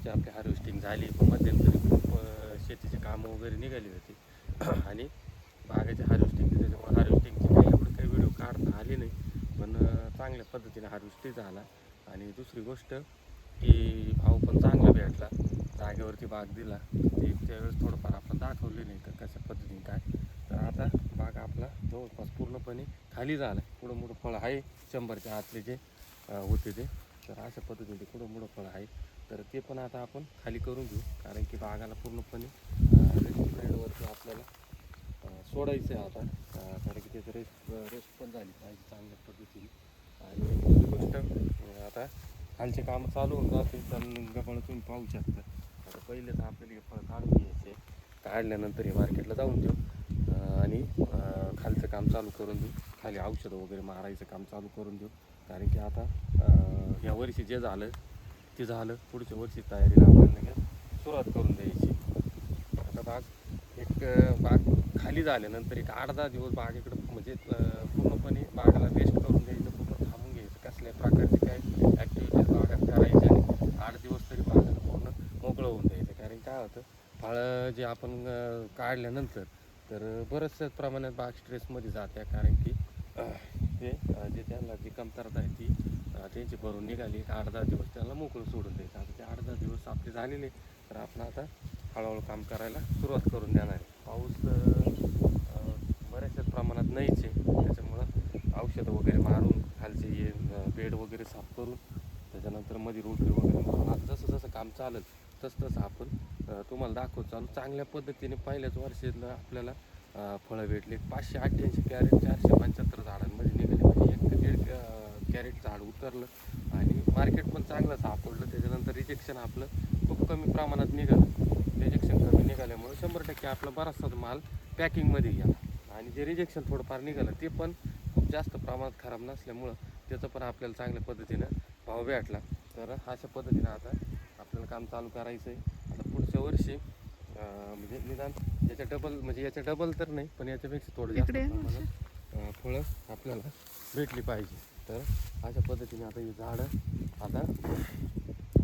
वर्षी आपली हार्वेस्टिंग झाली, पण मध्यंतरी खूप शेतीची कामं वगैरे निघाली होती आणि बागाची हार्वेस्टिंग, त्याच्यामुळे हार्वेस्टिंगची काही व्हिडिओ काढता आले नाही, पण चांगल्या पद्धतीने हार्वेस्टिंग झाला. आणि दुसरी गोष्ट की भाव पण चांगला भेटला, जागेवरती बाग दिला, ते त्यावेळेस थोडंफार आपण दाखवले नाही तर कशा पद्धतीने काय. तर आता बाग आपला जवळपास पूर्णपणे खाली झाला. पुढं मोठं फळ आहे, 100च्या आतले जे होते ते. तर अशा पद्धतीने पुढं मोठं फळ आहे, तर ते पण आता आपण खाली करून घेऊ, कारण की बागाला पूर्णपणे रेस्टवरती आपल्याला सोडायचं आहे आता, कारण की त्याचं रेस्ट पण झाली पाहिजे चांगल्या पद्धतीने. आणि दुसरी गोष्ट आता खालचे कामं चालू होऊन जातील, तर गबाळ तुम्ही पाहू शकता. आता पहिले तर आपल्याला हे फळ काढून घ्यायचे, काढल्यानंतर हे मार्केटला जाऊन देऊ आणि खालचं काम चालू करून देऊ, खाली औषधं वगैरे मारायचं काम चालू करून देऊ. कारण की आता या वर्षी जे झालं ते झालं, पुढच्या वर्षी तयारीला आपल्याला सुरुवात करून द्यायची. आता बाग खाली झाल्यानंतर एक 8-10 दिवस बागेकडं म्हणजे पूर्णपणे बागाला रेस्ट करून द्यायचं, पूर्ण थांबून घ्यायचं, कसल्या प्रकारचे काय ॲक्टिव्हिटीज बागात करायच्या आणि 8 दिवस तरी बागाला पूर्ण मोकळं होऊन द्यायचं. कारण काय होतं, फळं जे आपण काढल्यानंतर तर बऱ्याचशा प्रमाणात बाग स्ट्रेसमध्ये जाते, कारण की ते जे त्यांना जी कमतरता आहे ती त्यांची भरून निघाली. 8-10 दिवस त्याला मोकळं सोडून द्यायचं. आता ते 8-10 दिवस आपले झालेले, तर आपण आता हळूहळू काम करायला सुरुवात करून देणार आहे. पाऊस बऱ्याचशाच प्रमाणात नाहीच आहे, त्याच्यामुळं औषधं वगैरे मारून खालचे हे बेड वगैरे साफ करून त्याच्यानंतर मध्ये रोटरी वगैरे मारून आता जसं जसं काम चालेल तसं आपण तुम्हाला दाखवत चालू. चांगल्या पद्धतीने पहिल्याच वर्षीला आपल्याला फळं भेटले. 588 कॅरेट 475 झाडांमध्ये निघाले, म्हणजे 1 ते 1.5 कॅरेट झाड उतरलं आणि मार्केट पण चांगलं सापडलं. त्याच्यानंतर रिजेक्शन आपलं खूप कमी प्रमाणात निघालं. रिजेक्शन कमी निघाल्यामुळे 100% आपला बराचसा माल पॅकिंगमध्ये गेला आणि जे रिजेक्शन थोडंफार निघालं ते पण खूप जास्त प्रमाणात खराब नसल्यामुळं त्याचं पण आपल्याला चांगल्या पद्धतीनं भाव भेटला. तर अशा पद्धतीनं आता आपल्याला काम चालू करायचं आहे. आता पुढच्या वर्षी म्हणजे निदान याच्या डबल, म्हणजे याच्या डबल तर नाही, पण याच्यापेक्षा थोडं जास्त प्रमाणात फळं आपल्याला भेटली पाहिजे. तर अशा पद्धतीने आता ही झाडं आता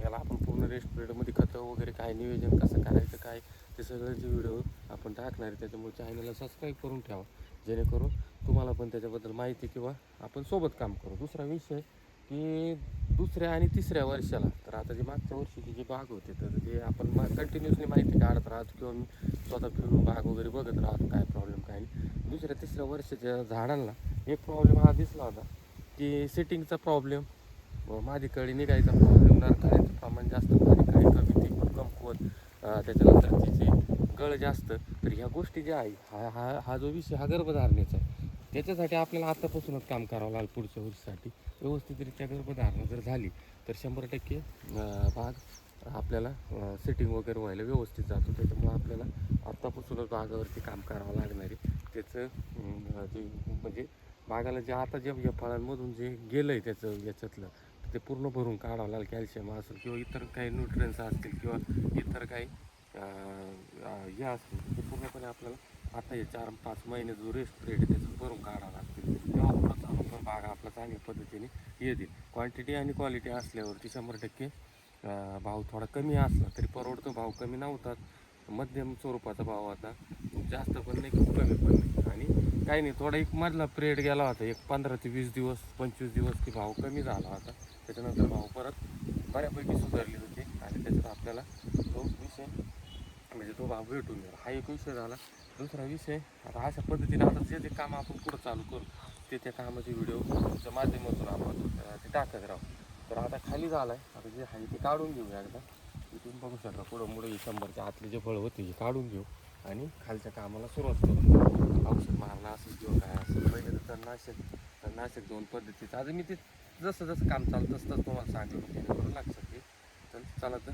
याला आपण पूर्ण रेस्ट पिरियडमध्ये खतं वगैरे काय नियोजन कसं करायचं काय ते सगळ्याचे व्हिडिओ आपण टाकणार आहे. त्याच्यामुळे चॅनलला सबस्क्राईब करून ठेवा, जेणेकरून तुम्हाला पण त्याच्याबद्दल माहिती किंवा आपण सोबत काम करू. दुसरा विषय की दुसऱ्या आणि तिसऱ्या वर्षाला, तर आता जी मागच्या वर्षीची जी बाग होते तर ते आपण कंटिन्युअसली माहिती काढत राहतो किंवा मी स्वतः फिरून बाग वगैरे बघत राहतो काय प्रॉब्लेम काय नाही. दुसऱ्या तिसऱ्या वर्षाच्या झाडांना एक प्रॉब्लेम हा दिसला होता की सेटिंगचा प्रॉब्लेम, माझी कळी निघायचा प्रॉब्लेम, नरखाण्याचं प्रमाण जास्त, माझी कळी कमी, ती पण कमकुवत, त्याच्यानंतर तिची गळ जास्त. तर ह्या गोष्टी ज्या आहे हा जो विषय हा गर्भधारणेचा आहे, त्याच्यासाठी आपल्याला आतापासूनच काम करावं लागेल. पुढच्या वर्षीसाठी व्यवस्थितरित्या गर्भधारणा जर झाली तर 100% बाग आपल्याला सेटिंग वगैरे व्हायला व्यवस्थित जातो. त्याच्यामुळं आपल्याला आत्तापासूनच बागावरती काम करावं लागणार आहे. त्याचं जे म्हणजे बागाला जे आता जे या फळांमधून जे गेलं आहे त्याचं याच्यातलं, ते पूर्ण भरून काढावं लागेल. कॅल्शियम असेल किंवा इतर काही न्यूट्रियन्स असतील किंवा इतर काही हे असतील, ते पूर्णपणे आपल्याला आता हे 4-5 महिने जो रेस्ट पिरियड आहे त्याचं भरून काढावं लागतील. तेव्हा पुढं चालून पण बागा आपला चांगल्या पद्धतीने येतील. क्वांटिटी आणि क्वालिटी असल्यावरती 100% भाव थोडा कमी असला तरी परवडतो. भाव कमी नव्हता, मध्यम स्वरूपाचा भाव आता, जास्त पण नाही खूप कमी पण नाही. आणि काही नाही, थोडा एक मधला पिरियड गेला होता, एक 15 ते 20 दिवस 25 दिवस की भाव कमी झाला होता. त्याच्यानंतर भाव परत बऱ्यापैकी सुधारले होते आणि त्याच्यात आपल्याला तो विषय म्हणजे तो भाव भेटून गेला. हा एक विषय झाला. दुसरा विषय, आता अशा पद्धतीने आता जे जे काम आपण पुढं चालू करू ते त्या कामाचे व्हिडिओच्या माध्यमातून आपण ते टाकत राहू. तर आता खाली झालं आहे, आता जे आहे ते काढून घेऊ एकदा. इथून बघू शकता पुढं मुळे 100च्या आतले जे फळं होते हे काढून घेऊ आणि खालच्या कामाला सुरुवात करू. औषध मारणं असेल किंवा काय असेल, पहिले तर तणनाशक 2 पद्धतीचं, आता मी ते जसं जसं काम चालतं तसं तुम्हाला सांगितलं, त्याच्याकडून लक्षात येईल. तर चला तर